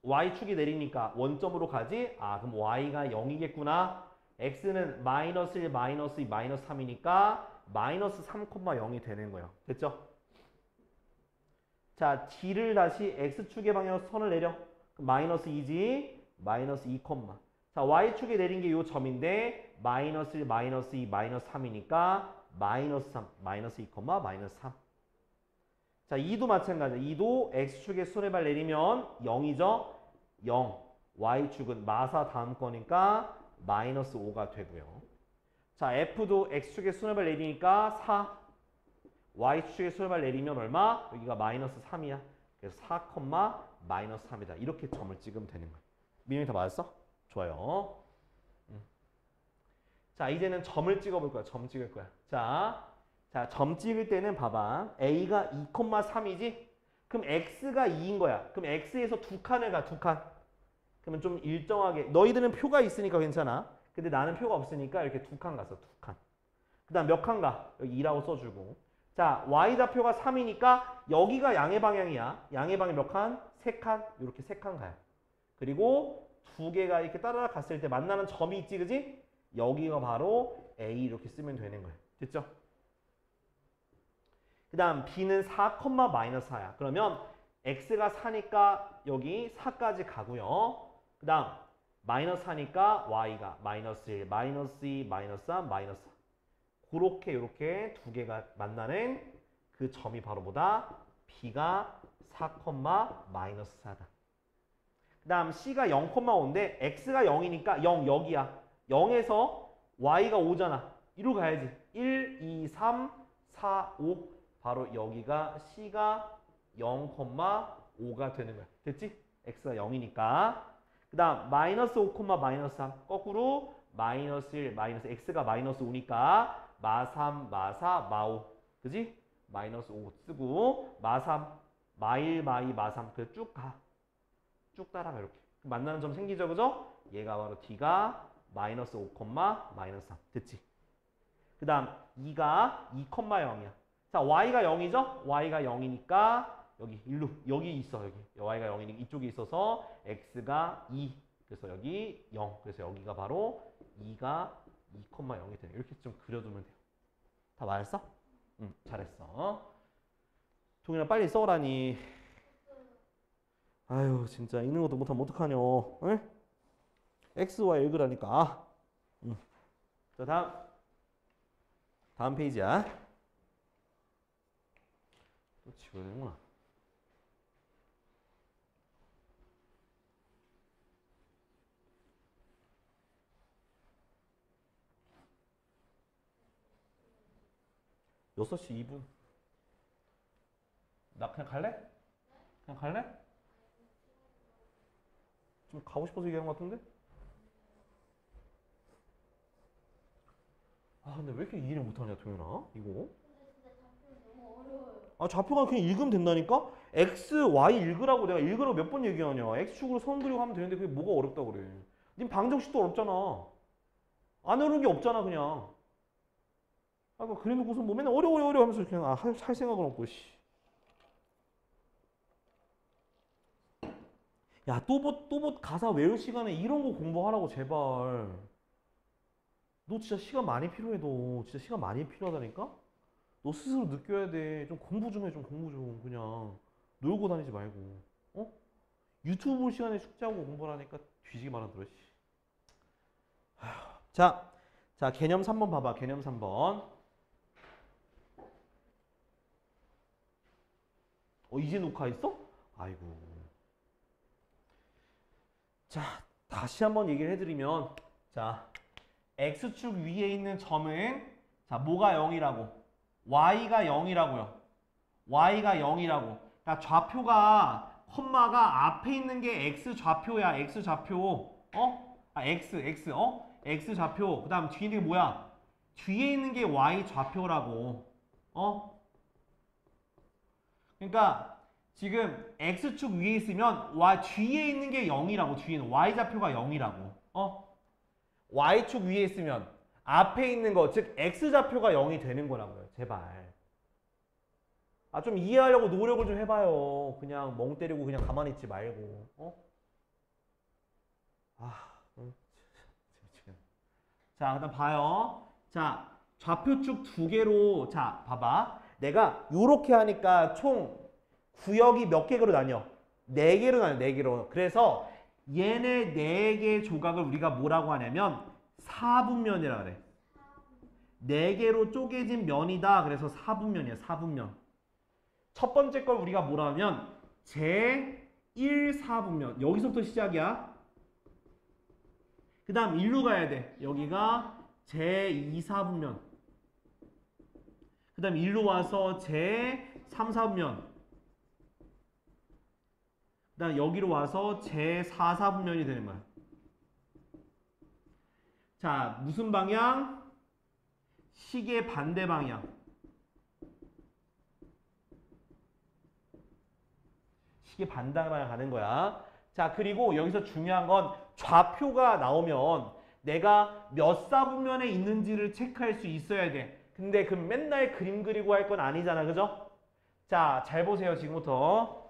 Y축이 내리니까 원점으로 가지? 아, 그럼 Y가 0이겠구나. X는 마이너스 1, 마이너스 2, 마이너스 3이니까 마이너스 3,0이 되는 거예요. 됐죠? 자, D를 다시 X축의 방향으로 선을 내려. 마이너스 2지? 마이너스 2, 자, Y축에 내린 게 요 점인데 마이너스 1, 마이너스 2, 마이너스 3이니까 마이너스 3, 마이너스 2, 마이너스 3. 자, 2도 마찬가지야. 2도 X축에 수선의 발 내리면 0이죠? 0. Y축은 마사 다음 거니까 마이너스 5가 되고요. 자, F도 X축에 수선의 발 내리니까 4. Y축에 수선의 발 내리면 얼마? 여기가 마이너스 3이야. 그래서 4, 마이너스 3이다. 이렇게 점을 찍으면 되는 거야. 민영이 다 맞았어? 좋아요. 자, 이제는 점을 찍어볼 거야. 점 찍을 거야. 자, 점 찍을 때는 봐봐. A가 2,3이지? 그럼 X가 2인 거야. 그럼 X에서 두 칸을 가, 두 칸. 그러면 좀 일정하게. 너희들은 표가 있으니까 괜찮아. 근데 나는 표가 없으니까 이렇게 두 칸 갔어, 두 칸. 그 다음 몇 칸 가? 여기 2라고 써주고. 자, Y좌표가 3이니까 여기가 양의 방향이야. 양의 방향 몇 칸? 3칸. 이렇게 3칸 가요. 그리고 두 개가 이렇게 따라 갔을 때 만나는 점이 있지, 그지? 여기가 바로 A 이렇게 쓰면 되는 거예요. 됐죠? 그 다음 b는 4, 마이너스 4야. 그러면 x가 4니까 여기 4까지 가고요. 그 다음 마이너스 4니까 y가 마이너스 1, 마이너스 2, 마이너스 3, 마이너스 4. 그렇게 이렇게 두 개가 만나는 그 점이 바로 뭐다? b가 4, 마이너스 4다. 그 다음 c가 0,5인데 x가 0이니까 0 여기야. 0에서 y가 5잖아. 이리로 가야지. 1, 2, 3, 4, 5. 바로 여기가 c가 0,5가 되는 거야. 됐지? x가 0이니까. 그 다음 마이너스 5, 마이너스 3. 거꾸로 마이너스 1, 마이너스 x가 마이너스 5니까 마 3, 마 4, 마 5. 그지? 마이너스 5 쓰고 마 3, 마 1, 마 2, 마 3. 그래 쭉 가. 쭉 따라가 이렇게. 만나는 점 생기죠, 그죠? 얘가 바로 d가 마이너스 5, 마이너스 3. 됐지? 그 다음 2가 2, 0이야. 자, y가 0이죠? y가 0이니까 여기 일로 여기 있어. 여기 y가 0이니까 이쪽에 있어서 x가 2. 그래서 여기 0. 그래서 여기가 바로 2가 2, 0이 되네. 이렇게 좀 그려두면 돼요. 다 맞았어? 응, 잘했어. 동현아 빨리 써라니. 아유 진짜 읽는 것도 못하면 어떡하뇨. 응? x, y 읽으라니까. 응. 자 다음 페이지야. 또 지워야 되는구나. 여섯 시 2분. 나 그냥 갈래? 그냥 갈래? 좀 가고 싶어서 얘기하는 것 같은데? 아 근데 왜 이렇게 이해를 못하냐 동현아 이거? 아 좌표가 그냥 읽으면 된다니까? x, y 읽으라고 내가 읽으라고 몇 번 얘기하냐. x축으로 선 그리고 하면 되는데 그게 뭐가 어렵다고 그래. 님 방정식도 어렵잖아. 안 어려운 게 없잖아 그냥. 아까 그래놓고서 뭐 맨날 어려워 하면서 그냥 할 생각은 없고 씨. 야 또 가사 외울 시간에 이런 거 공부하라고 제발. 너 진짜 시간 많이 필요해. 너 진짜 시간 많이 필요하다니까? 너 스스로 느껴야 돼. 좀 공부 좀 해. 좀 공부 좀 그냥 놀고 다니지 말고. 어? 유튜브 볼 시간에 숙제하고 공부를 하니까 뒤지게 말아들어. 자 개념 3번 봐봐. 개념 3번. 이제 녹화했어? 아이고. 자 다시 한번 얘기를 해드리면 자 x축 위에 있는 점은 자 뭐가 0이라고? y가 0이라고요. y가 0이라고. 그러니까 좌표가 콤마가 앞에 있는 게 x 좌표야. x 좌표. x 좌표. 그 다음 뒤에 있는 게 뭐야? 뒤에 있는 게 y 좌표라고. 그러니까 지금 x축 위에 있으면 뒤에 있는 게 0이라고. 뒤에는 y좌표가 0이라고. y축 위에 있으면 앞에 있는 거, 즉 x좌표가 0이 되는 거라고요. 제발. 좀 이해하려고 노력을 좀 해봐요. 그냥 멍 때리고 그냥 가만히 있지 말고. 자, 그다음 봐요. 자, 좌표축 두 개로 자, 봐봐. 내가 요렇게 하니까 총 구역이 몇 개로 나뉘어? 4개로 나뉘어. 4개로. 그래서 얘네 4개 조각을 우리가 뭐라고 하냐면 4분면이라 그래. 4개로 쪼개진 면이다. 그래서 4분면이야. 4분면. 첫 번째 걸 우리가 뭐라 하면 제1사분면. 여기서부터 시작이야. 그 다음 1로 가야 돼. 여기가 제2사분면. 그 다음 1로 와서 제3사분면. 그 다음 여기로 와서 제4사분면이 되는 거야. 자, 무슨 방향? 시계 반대 방향. 시계 반대 방향 가는 거야. 자, 그리고 여기서 중요한 건 좌표가 나오면 내가 몇 사분면에 있는지를 체크할 수 있어야 돼. 근데 그 맨날 그림 그리고 할 건 아니잖아. 그죠? 자, 잘 보세요. 지금부터.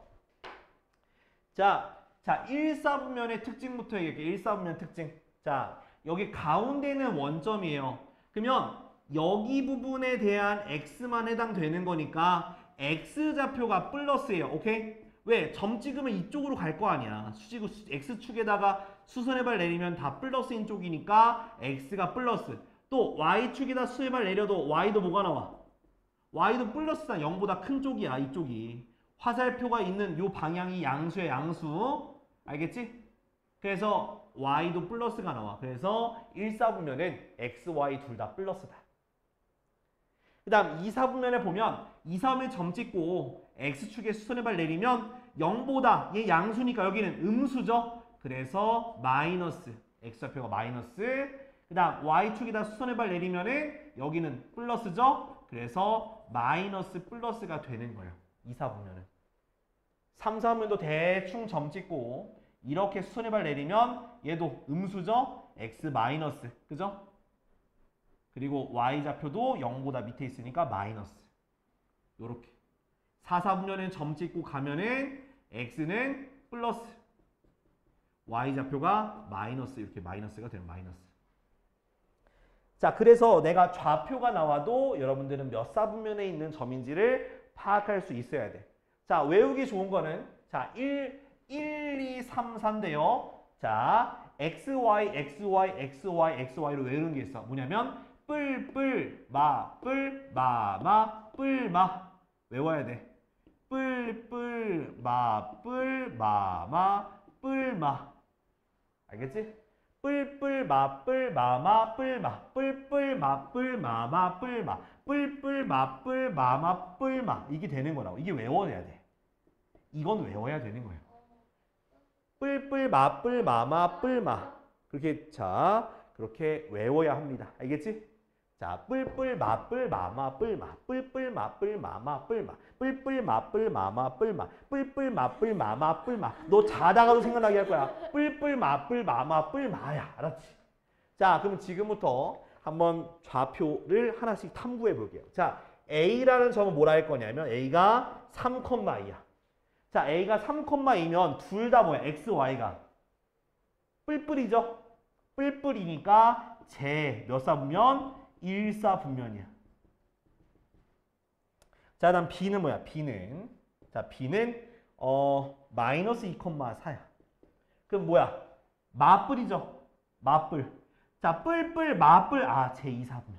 자, 1사분면의 특징부터 얘기할게요. 1사분면 특징. 자, 여기 가운데는 원점이에요. 그러면 여기 부분에 대한 x만 해당되는 거니까 x좌표가 플러스예요. 오케이? 왜? 점 찍으면 이쪽으로 갈 거 아니야. 수직으로 x축에다가 수선의 발 내리면 다 플러스인 쪽이니까 x가 플러스. 또 y축에다 수선의 발 내려도 y도 뭐가 나와? y도 플러스다. 0보다 큰 쪽이야. 이쪽이. 화살표가 있는 요 방향이 양수의 양수. 알겠지? 그래서 y도 플러스가 나와. 그래서 1사분면은 x, y 둘 다 플러스다. 그 다음 2사분면에 보면 2사분면 점 찍고 x축에 수선의 발 내리면 0보다 얘 양수니까 여기는 음수죠. 그래서 마이너스. x좌표가 마이너스. 그 다음 y축에다 수선의 발 내리면은 여기는 플러스죠. 그래서 마이너스 플러스가 되는 거예요. 2사분면은. 3사분면도 대충 점 찍고 이렇게 수선의 발 내리면 얘도 음수죠. x 마이너스. 그죠? 그리고 y좌표도 0보다 밑에 있으니까 마이너스. 요렇게. 4사분면은 점 찍고 가면은 x는 플러스. y좌표가 마이너스. 이렇게 마이너스가 되는 마이너스. 자, 그래서 내가 좌표가 나와도 여러분들은 몇 사분면에 있는 점인지를 파악할 수 있어야 돼. 자, 외우기 좋은 거는 자, 1, 2, 3, 4인데요. 자, xy, xy, xy, xy로 외우는 게 있어. 뭐냐면 뿔뿔, 마, 뿔, 마, 뿔, 마. 외워야 돼. 뿔뿔, 마, 뿔, 마, 뿔, 마. 알겠지? 뿔뿔, 마, 뿔, 마, 뿔, 마. 뿔뿔, 마, 뿔, 마, 뿔, 마. 뿔뿔, 마, 뿔, 마, 뿔, 마. 이게 되는 거라고. 이게 외워야 돼. 이건 외워야 되는 거예요. 뿔뿔, 마, 뿔, 마, 뿔, 마. 그렇게, 자, 그렇게 외워야 합니다. 알겠지? 자, 뿔뿔, 마, 뿔, 마, 뿔, 마. 뿔뿔, 마, 뿔, 마, 뿔, 마. 뿔뿔, 마, 뿔, 마, 뿔, 마. 뿔뿔, 마, 뿔, 마, 뿔, 마. 너 자다가도 생각나게 할 거야. 뿔뿔, 마, 뿔, 마, 뿔, 마야. 알았지? 자, 그럼 지금부터 한번 좌표를 하나씩 탐구해 볼게요. 자, A라는 점은 뭐라 할 거냐면 A가 3,2야. 자, A가 3,2면 둘 다 뭐야? X, Y가 뿔뿔이죠? 뿔뿔이니까 제 몇 사분면? 1사분면이야. 자, 다음 B는 뭐야? B는 자, B는 마이너스 2,4야. 그럼 뭐야? 마뿔이죠? 마뿔. 자, 뿔뿔, 마뿔. 아, 제 2사분면.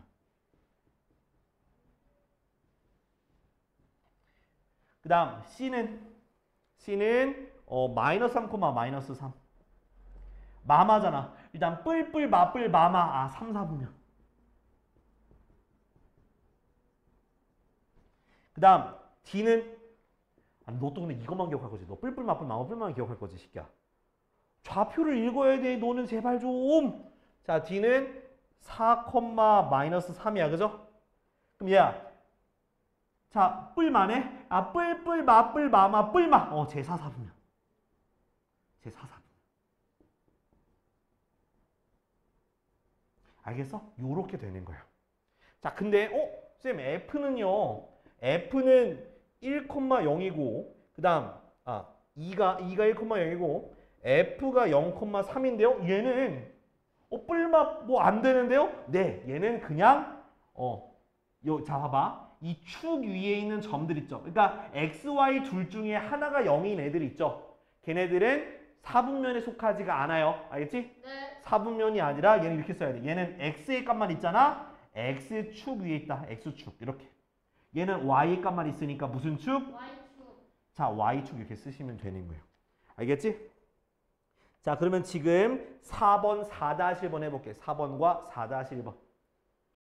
그 다음 C는 마이너스 3, 마이너스 3. 마마잖아. 일단 뿔뿔, 마뿔, 마마. 아, 3사분면. 그 다음 D는 너 또 근데 이것만 기억할 거지. 너 뿔뿔, 마뿔, 마마, 뿔만 기억할 거지, 새끼야. 좌표를 읽어야 돼. 너는 제발 좀. 자, D는 4, 마이너스 3이야. 그죠? 그럼 얘야. 자, 뿔만해. 아, 뿔뿔, 마뿔, 마마, 뿔마. 제4사분면. 제4사분면. 알겠어? 요렇게 되는 거야. 자, 근데 쌤 F는요. F는 1,0이고 그 다음 2가 1,0이고 F가 0,3인데요. 얘는 뿔마 뭐 안 되는데요? 네, 얘는 그냥 자, 봐봐. 이 축 위에 있는 점들 있죠. 그러니까 X, Y 둘 중에 하나가 0인 애들 있죠. 걔네들은 사분면에 속하지가 않아요. 알겠지? 네. 사분면이 아니라 얘는 이렇게 써야 돼. 얘는 X의 값만 있잖아. X축 위에 있다. X축 이렇게. 얘는 Y의 값만 있으니까 무슨 축? Y축. 자, Y축 이렇게 쓰시면 되는 거예요. 알겠지? 자, 그러면 지금 4번, 4-1번 해볼게. 4번과 4-1번.